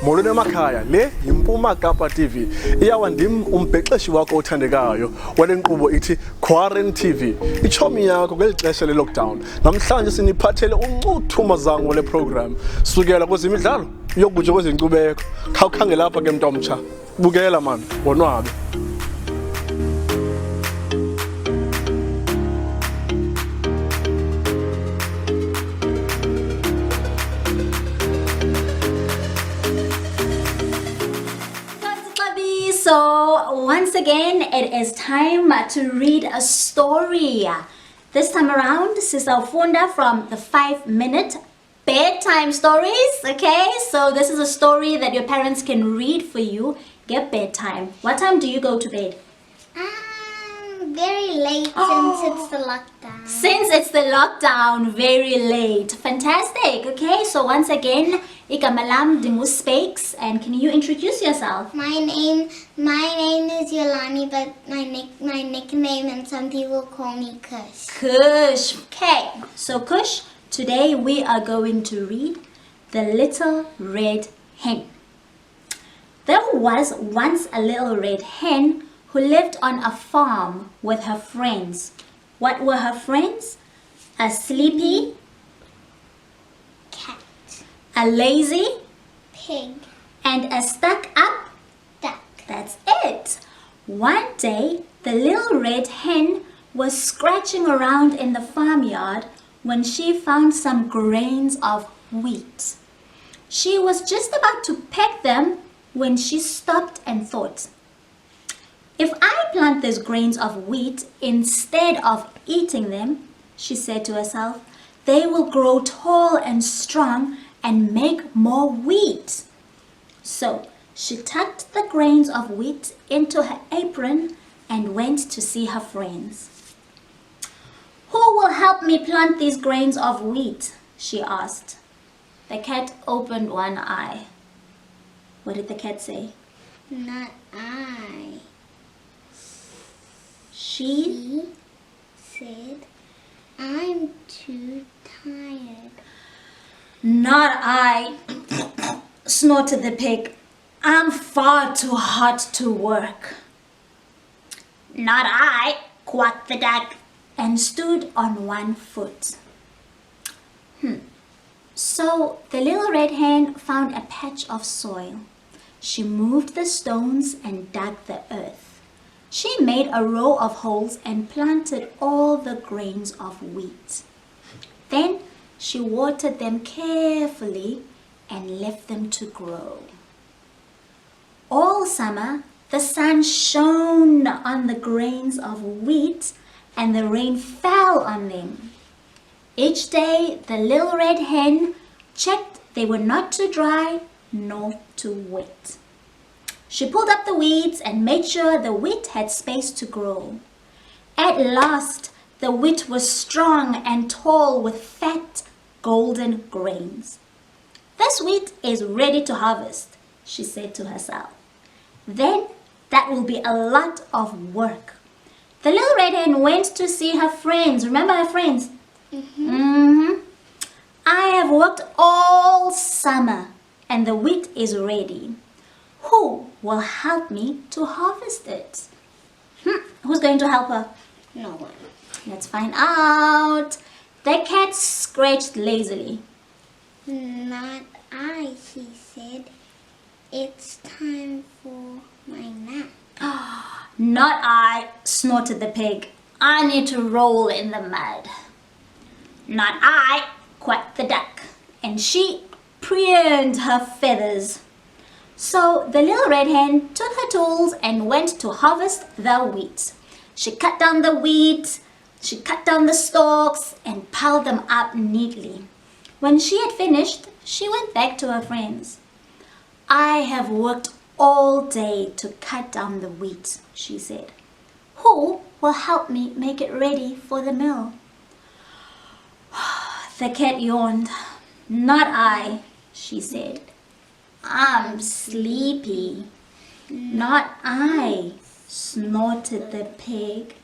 Molweni emakhaya, le yimpuma Kapa TV. Iyawa ndim umbhexeshi wakho othandekayo. Wale nkqubo ithi QuaranTV. Ichomi yakho kweli xesha le-lockdown. Namhlanje siniphathele uncuthu mazango le program. Sukela kwezemidlalo, yokutsho kwezenkcubeko. Khawukhangela apha ke mntu omtsha. Bukela man, wonwabe. So once again, it is time to read a story. This time around, Sister Funda from the 5-minute bedtime stories. Okay, so this is a story that your parents can read for you. Get bedtime. What time do you go to bed? Very late since it's the lockdown. Since it's the lockdown, very late. Fantastic. Okay, so once again, Ikamalam Dimus speaks, and can you introduce yourself? My name is Yolani, but my nickname and some people call me Kush. Kush. Okay, so Kush, today we are going to read The Little Red Hen. There was once a little red hen who lived on a farm with her friends. What were her friends? A sleepy Cat. a lazy Pig. and a stuck-up Duck. That's it. One day, the little red hen was scratching around in the farmyard when she found some grains of wheat. She was just about to peck them when she stopped and thought, "If I plant these grains of wheat instead of eating them," she said to herself, "they will grow tall and strong and make more wheat." So she tucked the grains of wheat into her apron and went to see her friends. "Who will help me plant these grains of wheat?" she asked. The cat opened one eye. What did the cat say? Not I. She said, "I'm too tired." Not I, snorted the pig. "I'm far too hot to work." Not I, quacked the duck, and stood on one foot. So the little red hen found a patch of soil. She moved the stones and dug the earth. She made a row of holes and planted all the grains of wheat. Then she watered them carefully and left them to grow. All summer, the sun shone on the grains of wheat and the rain fell on them. Each day, the little red hen checked they were not too dry nor too wet. She pulled up the weeds and made sure the wheat had space to grow. At last, the wheat was strong and tall with fat, golden grains. "This wheat is ready to harvest," she said to herself. "Then that will be a lot of work." The little red hen went to see her friends. Remember her friends? "I have worked all summer and the wheat is ready. Who will help me to harvest it?" Who's going to help her? No one. Let's find out. The cat scratched lazily. Not I, she said. "It's time for my nap." Not I, snorted the pig. "I need to roll in the mud." Not I, quacked the duck, and she preened her feathers. So the little red hen took her tools and went to harvest the wheat. She cut down the wheat, she cut down the stalks and piled them up neatly. When she had finished, she went back to her friends. "I have worked all day to cut down the wheat," she said. "Who will help me make it ready for the mill?" The cat yawned. "Not I," she said. "I'm sleepy." "Not I," snorted the pig.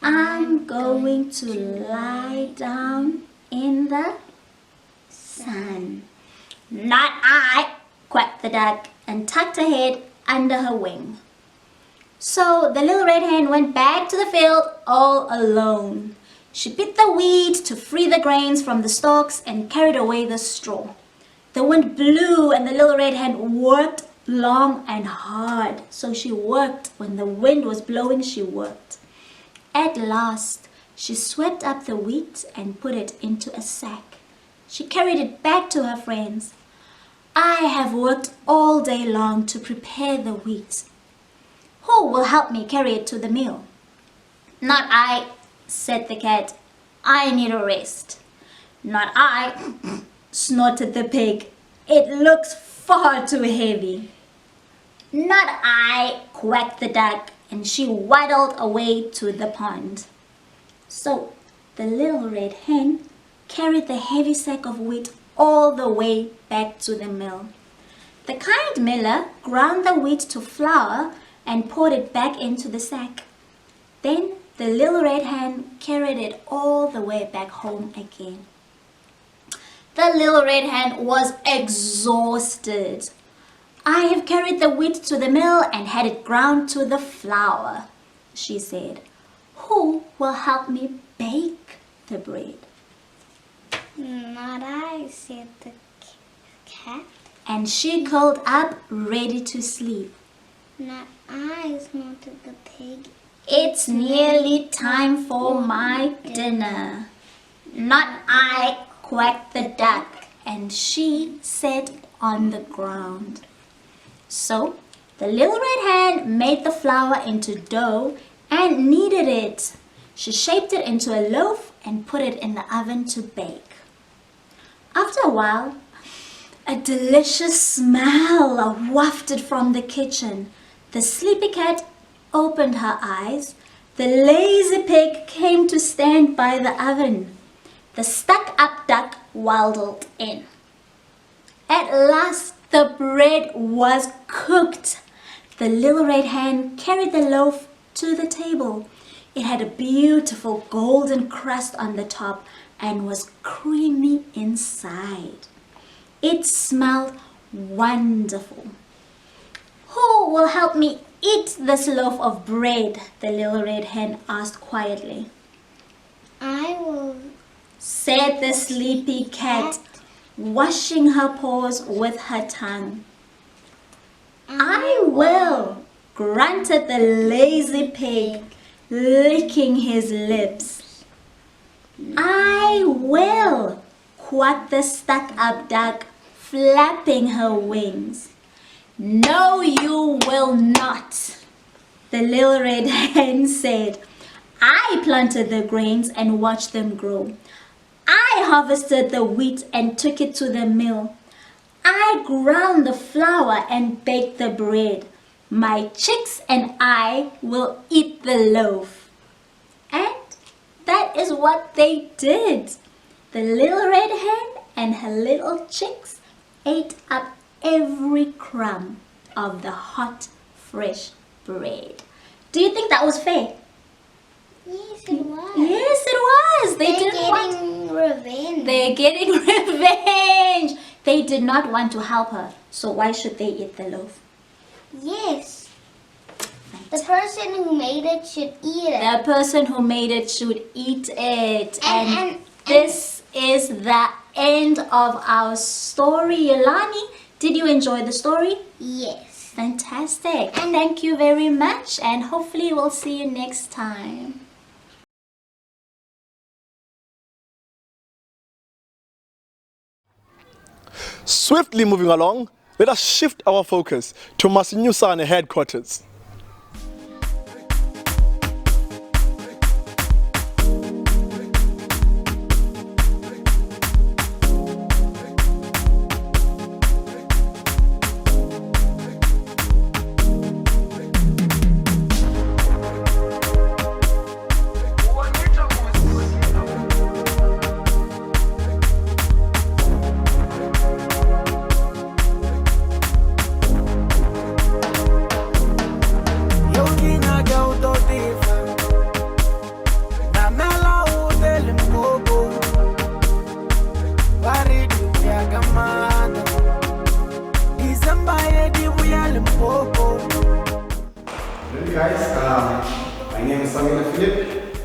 "I'm going to lie down in the sun." "Not I," quacked the duck, and tucked her head under her wing. So the little red hen went back to the field all alone. She bit the wheat to free the grains from the stalks and carried away the straw. The wind blew and the little red hen worked long and hard. So she worked. When the wind was blowing, she worked. At last, she swept up the wheat and put it into a sack. She carried it back to her friends. I have worked all day long to prepare the wheat. Who will help me carry it to the mill? Not I, said the cat. I need a rest. Not I, snorted the pig. It looks far too heavy. Not I, quacked the duck, and she waddled away to the pond. So the little red hen carried the heavy sack of wheat all the way back to the mill. The kind miller ground the wheat to flour and poured it back into the sack. Then the little red hen carried it all the way back home again. The little red hen was exhausted. I have carried the wheat to the mill and had it ground to the flour, she said. Who will help me bake the bread? Not I, said the cat. And she curled up, ready to sleep. Not I, snorted the pig. It's nearly time for my dinner. Not I, quacked the duck, and she sat on the ground. So the little red hen made the flour into dough and kneaded it. She shaped it into a loaf and put it in the oven to bake. After a while, a delicious smell wafted from the kitchen. The sleepy cat opened her eyes. The lazy pig came to stand by the oven. The stuck-up duck waddled in. At last, the bread was cooked. The little red hen carried the loaf to the table. It had a beautiful golden crust on the top and was creamy inside. It smelled wonderful. Who will help me eat this loaf of bread? The little red hen asked quietly. I will, said the sleepy cat, washing her paws with her tongue. I will, grunted the lazy pig, licking his lips. I will, quacked the stuck-up duck, flapping her wings. No, you will not, the little red hen said. I planted the grains and watched them grow. I harvested the wheat and took it to the mill. I ground the flour and baked the bread. My chicks and I will eat the loaf. And that is what they did. The little red hen and her little chicks ate up every crumb of the hot, fresh bread. Do you think that was fair? yes, it was. Yes, it was. They're getting revenge. They're getting revenge. They did not want to help her, so why should they eat the loaf? Yes. The person who made it should eat it. The person who made it should eat it. And this is the end of our story. Yolani, did you enjoy the story? Yes. Fantastic. Thank you very much, and hopefully we'll see you next time. Swiftly moving along, let us shift our focus to Masinyusane headquarters.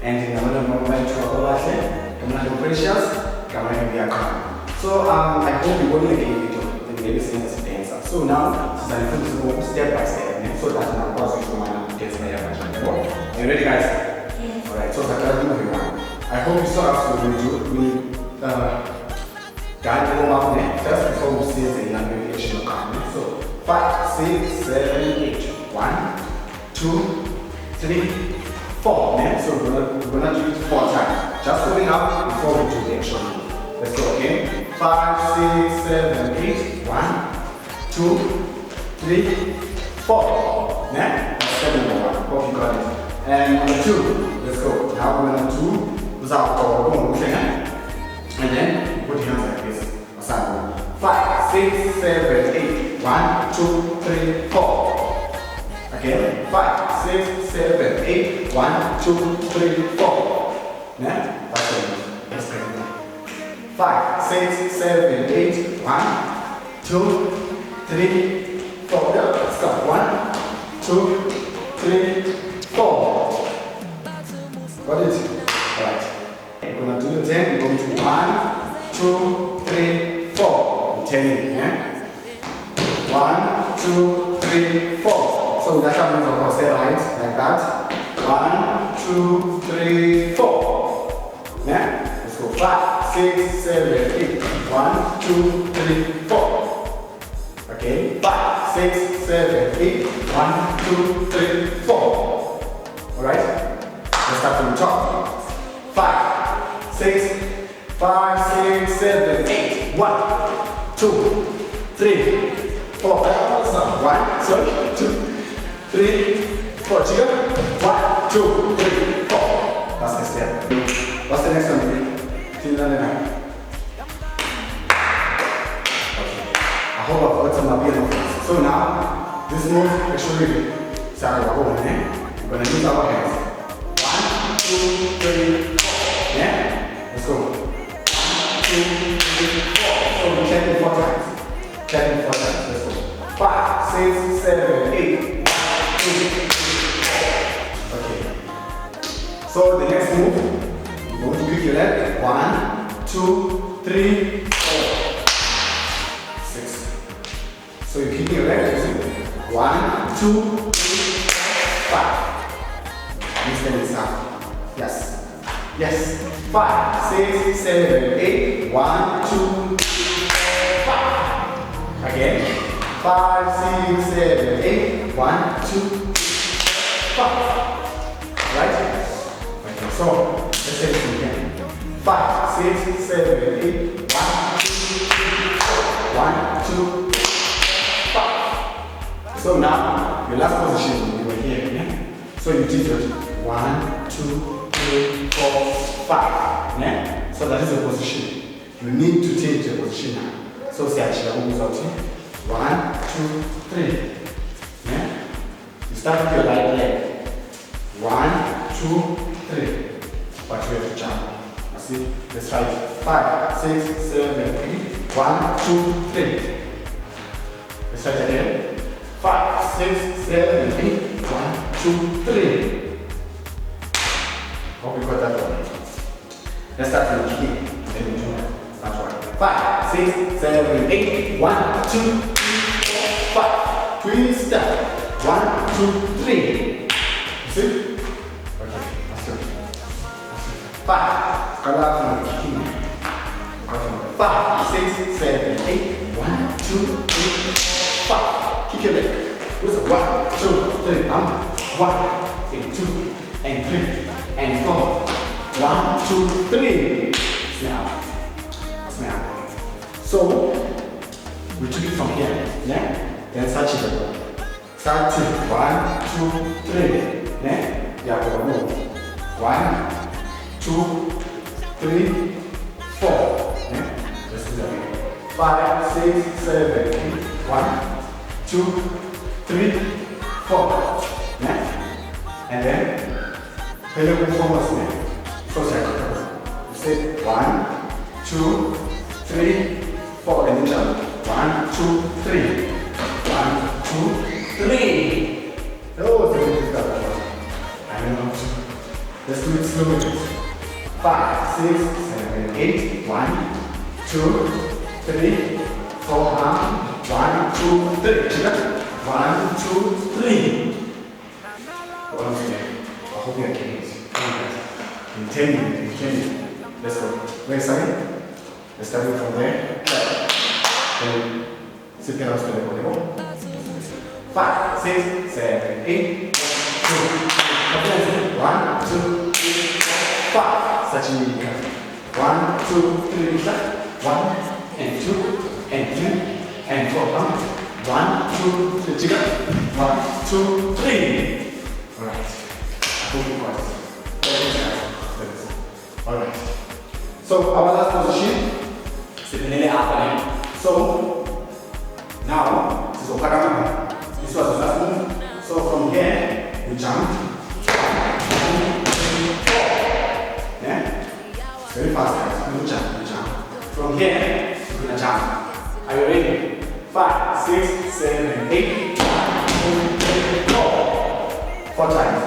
and I'm going to move to our last I'm going to precious, I'm going to be a car. So I hope you will get it in the sense of answer. So now, since I'm going to go step by step, so that I'm going to my test my Are you ready, guys? Yes. Alright, so everyone. I hope you saw us we guide over there just before we see the young educational comment. So 5, 6, 7, 8. 1, 2, 3, 4. So we're gonna do it 4 times. Just hold it up before we do the action. Let's go again. 5, 6, 7, 8. 1, 2, 3, 4. That's step number 1. Hope you got it. And number 2. Let's go. Now we're gonna do without and then put your hands like this. 5, 6, 7, 8. 1, 2, 3, 4. Again. 5, 6, 7, 8. 1, 2, 3, 4. That's it. Let's go. 5, 6, 7, 8. 1, 2, 3, 4. Let's go. 1, 2, 3, 4. Got it? Alright. We're going to do the 10. We're going to 1, 2, 3, 4. 10. 1, 2, 3, 4. So that's how we're going to say right like that. 1, 2, 3, 4. Let's go. 5, 6, 7, 8. 1, 2, 3, 4. Okay. 5, 6, 7, 8. 1, 2, 3, 4. Alright? Let's start from the top. 5, 6, 5, 6, 7, 8. 1, 2, 3, 4. 1, 2, 3, 4. Chica. 1, 2, 3, 4. That's the step. What's the next one? Okay. I hope I've got some appeal. So now, this move actually, sorry, we're going to use our hands. 1, 2, 3, 4. Let's go. 1, 2, 3, 4. So we check it 4 times. Check it 4 times. Let's go. 5, 6, 7, 8. 1, 2, 3, 4. Okay. So the next move, you're going to pick your leg. 1, 2, 3, 4. 6. So you keep your leg. 1, 2, 3, 5. You stand inside. Yes. Yes. 5, 6, 7, 8. 1, 2, 3, 5. Again. 5, 6, 7, 8. 1, 2, 3, 5. Right? Okay, so let's say this again. 5, 6, 7, 8. 1, 2, 3, 4. 1, 2, 5. So now your last position you were here. Yeah? So you did your 1, 2, 3, 4, 5. Yeah? So that is the position. You need to change the position now. So say actually moves out here. 1, 2, 3. Yeah? You start with your right leg. 1, 2, 3. But you have to jump. You see? Let's try it. 5, 6, 7, 8. 1, 2, 3. Let's try it again. 5, 6, 7, 8. 1, 2, 3. Hope you got that one. Let's start from the beginning. Then we do that one. 5, 6, 7, 8. 1, 2, 3, 4, 5. Twist step. 1, 2, 3. You see? Okay, let's do it. 5. Start out from the beginning. 5, 6, 7, 8. 1, 2, 3, 4, 5. Kick your leg. 1, 2, 3. 1, and 2, and 3, and 4. 1, 2, 3. Snap. Snap. So we took it from here. Yeah? Then start it. Start to 1, 2, 3. Yeah? Yeah, we'll move. 1, 2, 3, 4. Yeah? Let's do that again. 5, 6, 7, 8. 1, 2, 3, 4. Yeah? And then, pelvic forwards now. So you say 1, 2, 3, 4, and then jump. 1, 2, 3. 1, 2, 3. Oh, it's a bit difficult. I don't know. Let's do it slowly. 5, 6, 7, 8. 1, 2, 3, 4. 1, 2, 3. 1, 2, 3. Once again. I hope you're getting it. Continue. Let's go. Wait a second. Let's start it from there. Then sit down to the level. 5, 6, 7, 8. 2, 1, 2, 3, 4, 5. Such a unique count. 1, 2, 3, 1 and 2 and 3 and 4. 1, 2, 3. 1, 2, 3. Alright. I hope you got it. Alright. So our last position. Sebenarnya apa nih? So now this is Okadama. This was the last move. So from here we jump. 1, 2, 3, 4. Yeah? It's very fast guys. You jump. From here we're gonna jump. Are you ready? 5, 6, 7, 8. 1, 2, 3, 4. 4 times.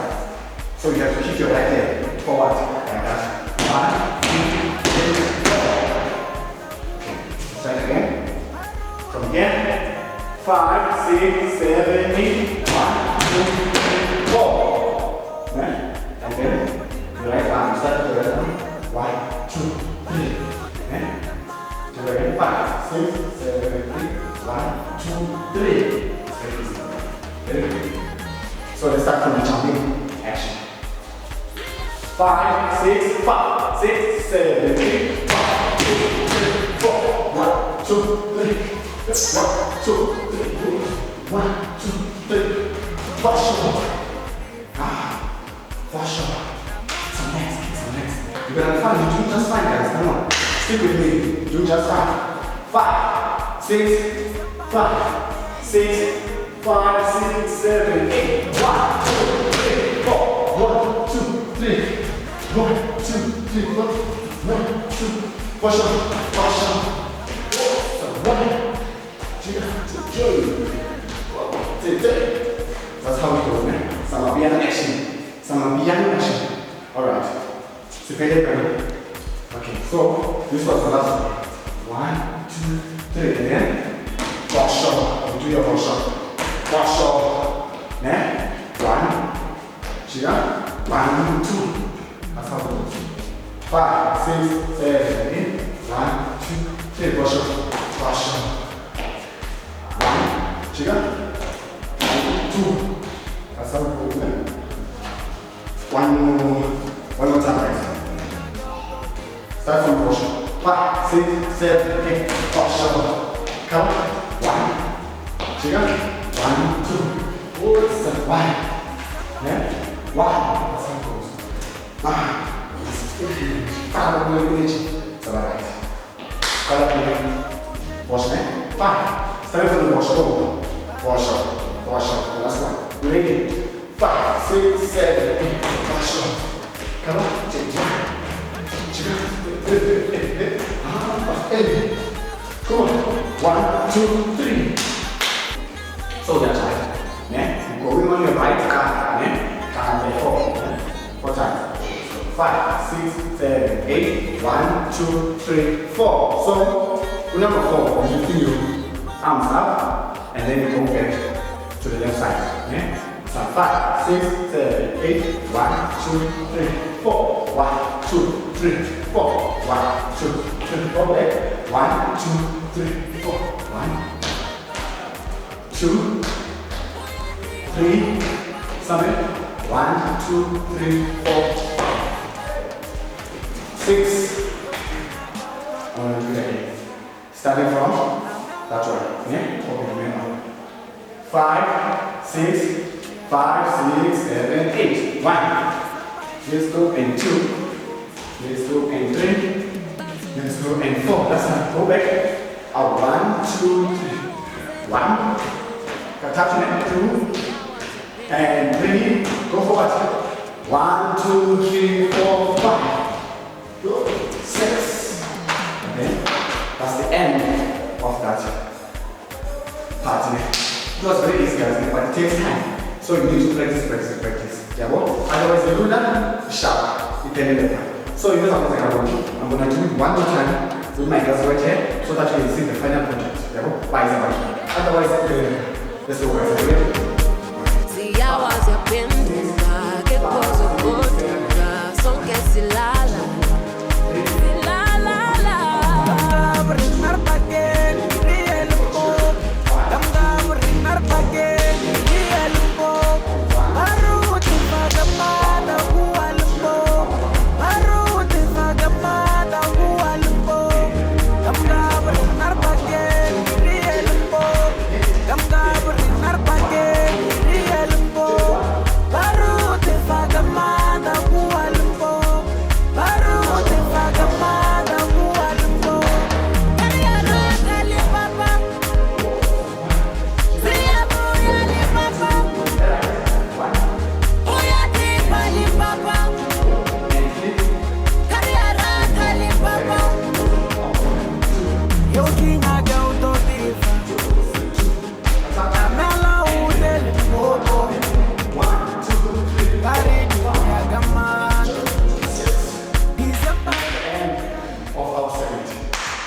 So you have to keep your right leg forward like that. 1, 2, 3, 4. Start again. From here, 5, 6, 7, 8. 1, 2, 3, 4. Yeah? And then the right arm. Start with the right arm. 1, 2, 3. Yeah? Do it again. 5, 6, 7, 8. 1, 2, 3. Very good. So let's start from the jumping action. 5, 6, 5, 6, 7, 8. 1, 2, 3, 4. 1, 2, 3. 1, 2, 3. 1, 2, 3. Wash over. Wash over. Some legs. You're gonna have fun. You do just fine, guys. Come on. Stick with me. Do just fine. 5, 6, 5, 6, 5, 6, 7, 8. 1, 2, 3, 4. 1, 2, 3. 1, 2, 3, 4. 1, 2. Wash up. So 1, 2, 3. That's how it goes, man. Sama biang action. Alright. Sepeda better. Okay, so this was the last one. 1, 2, 3. And then wash up. You do your wash up. Wash up. Then 1, 2, that's how it goes. 5, 6, 7, 8. 1, 2, 3. Wash up. 1, 2. That's how it goes, man. One more time, guys. Start from wash up. 5, 6, 7, 8. Wash up. Count. 1, 2, 1, 2. What's the 1? Yeah? 1. That's how it goes. Kalau it's alright. Kalau wash it. 5. Start from the wash up. Wash up. The last one. You ready? 5, 6, 7, 8. Wash up. Come on. Come on. 1, 2, 3. So that's right. Yeah? You're going on your right calf. Yeah? Calf forward. 4 times. 5, 6, 7, 8. 1, 2, 3, 4. So, number 4, you feel your arms up, and then you go back to the left side. Yeah? So 5, 6, 7, 8. 1, 2, 3, 4. 1, 2, 3, 4. 1, 2, 3, 4. Back. 1, 2, 3, 4. 1, 2, 3. 7. 1, 2, 3, 4. 6. Starting from that one. Yeah? Okay, 5, 6, 5, 6, 7, 8. 1. Let's go and 2. Let's go and 3. Let's go and 4. That's not. Go back. 1, 2, 3. 1. Touch it. 2. And 3. Go forward. 1, 2, 3, 4, 5. Go. 6. Okay. That's the end of that part. It was very easy, guys, but it takes time. So you need to practice. Yeah, well, otherwise you do that. sharp, depending on time. So in this I'm going to do it one more time with my girls right here so that you can see the final project. Otherwise, let's go guys. Si ya waziyaphenduka ke phozo goduka sonke silala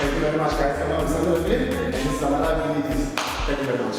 Thank you very much, guys. And this is another abilities. Thank you very much.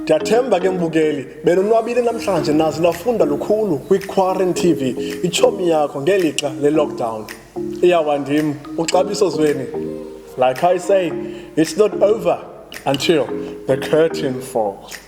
Ndiyathemba ke mbukeli benonwabile namhlanje nazi nafunda lukhulu kwi-QuaranTV ichomi yakho ngelixa le-lockdown. Iyawandim uxabiso zweni. Like I say, it's not over until the curtain falls.